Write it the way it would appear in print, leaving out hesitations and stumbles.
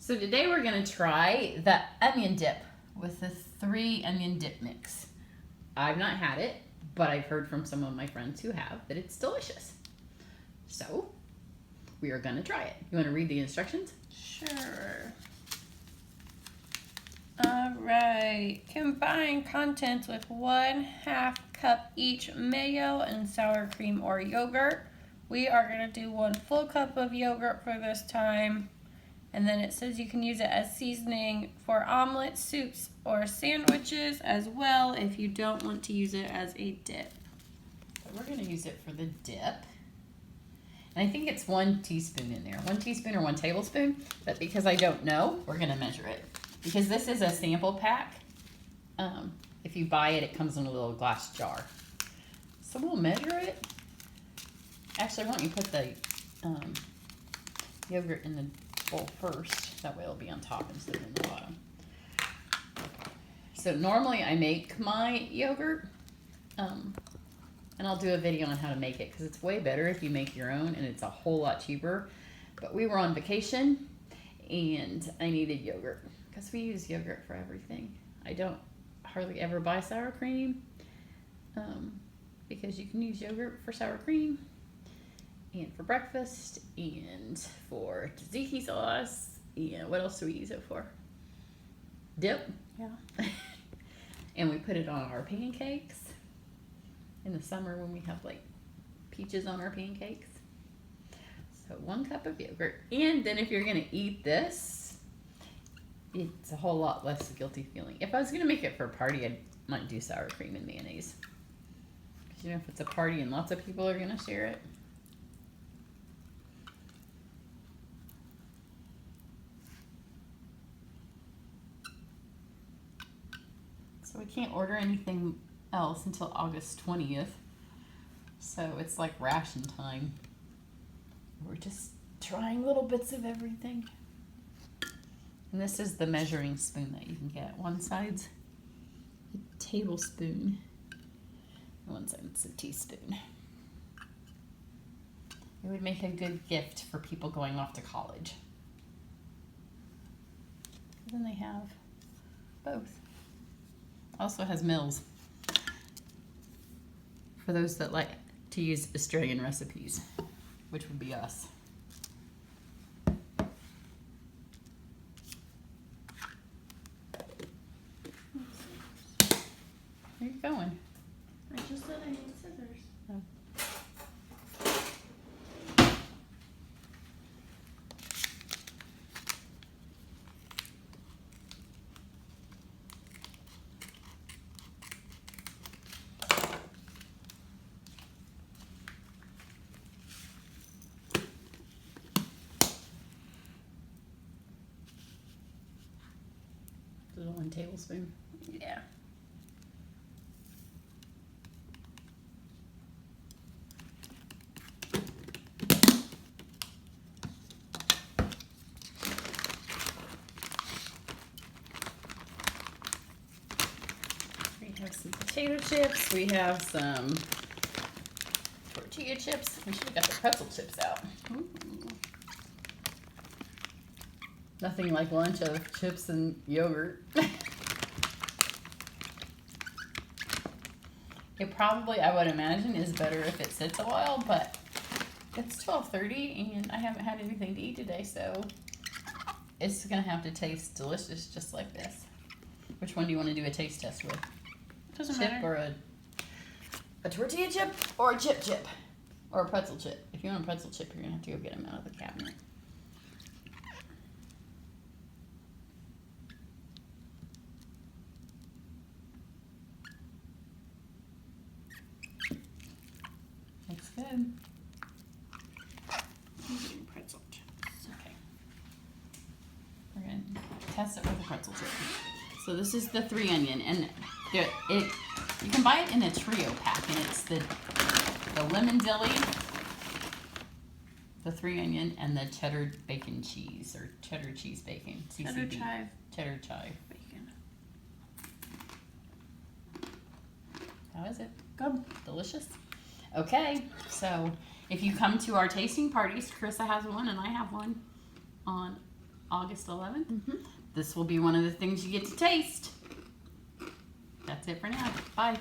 So today we're going to try the onion dip with the 3 onion dip mix. I've not had it, but I've heard from some of my friends who have that it's delicious. So we are going to try it. You want to read the instructions? Sure. All right. Combine contents with 1/2 cup each mayo and sour cream or yogurt. We are going to do 1 full cup of yogurt for this time. And then it says you can use it as seasoning for omelets, soups, or sandwiches as well if you don't want to use it as a dip. So we're going to use it for the dip. And I think it's 1 teaspoon in there. 1 teaspoon or 1 tablespoon. But because I don't know, we're going to measure it. Because this is a sample pack. If you buy it, it comes in a little glass jar. So we'll measure it. Actually, why don't you put the yogurt in the bowl first. That way it'll be on top instead of in the bottom. So normally I make my yogurt. And I'll do a video on how to make it because it's way better if you make your own and it's a whole lot cheaper. But we were on vacation and I needed yogurt because we use yogurt for everything. I don't hardly ever buy sour cream because you can use yogurt for sour cream and for breakfast and for tzatziki sauce. And what else do we use it for? Dip. Yeah. And we put it on our pancakes in the summer when we have like peaches on our pancakes. So 1 cup of yogurt. And then if you're going to eat this, it's a whole lot less guilty feeling. If I was going to make it for a party, I might do sour cream and mayonnaise. Because you know, if it's a party and lots of people are going to share it. So we can't order anything else until August 20th. So it's like ration time. We're just trying little bits of everything. And this is the measuring spoon that you can get. One side's a tablespoon, and one side's a teaspoon. It would make a good gift for people going off to college. And then they have both. Also has Mills for those that like to use Australian recipes, which would be us. Where are you going? I just said I need scissors. Oh. Is it 1 tablespoon? Yeah. We have some potato chips. We have some tortilla chips. We should have got the pretzel chips out. Ooh. Nothing like lunch of chips and yogurt. It probably, I would imagine, is better if it sits a while, but it's 12:30 and I haven't had anything to eat today, so it's gonna have to taste delicious just like this. Which one do you want to do a taste test with? Doesn't Chip matter. or a tortilla chip or a chip or a pretzel chip? If you want a pretzel chip, you're gonna have to go get them out of the cabinet. Looks good. Pretzel chips. Okay. We're gonna test it with a pretzel chip. So this is the 3 onion, and you can buy it in a trio pack, and it's the lemon dilly, the 3 onion, and the cheddar bacon cheese or cheddar cheese bacon. Cheddar chive. Cheddar chive. Bacon. How is it? Good. Delicious. Okay, so if you come to our tasting parties, Carissa has one and I have one on August 11th. Mm-hmm. This will be one of the things you get to taste. That's it for now. Bye.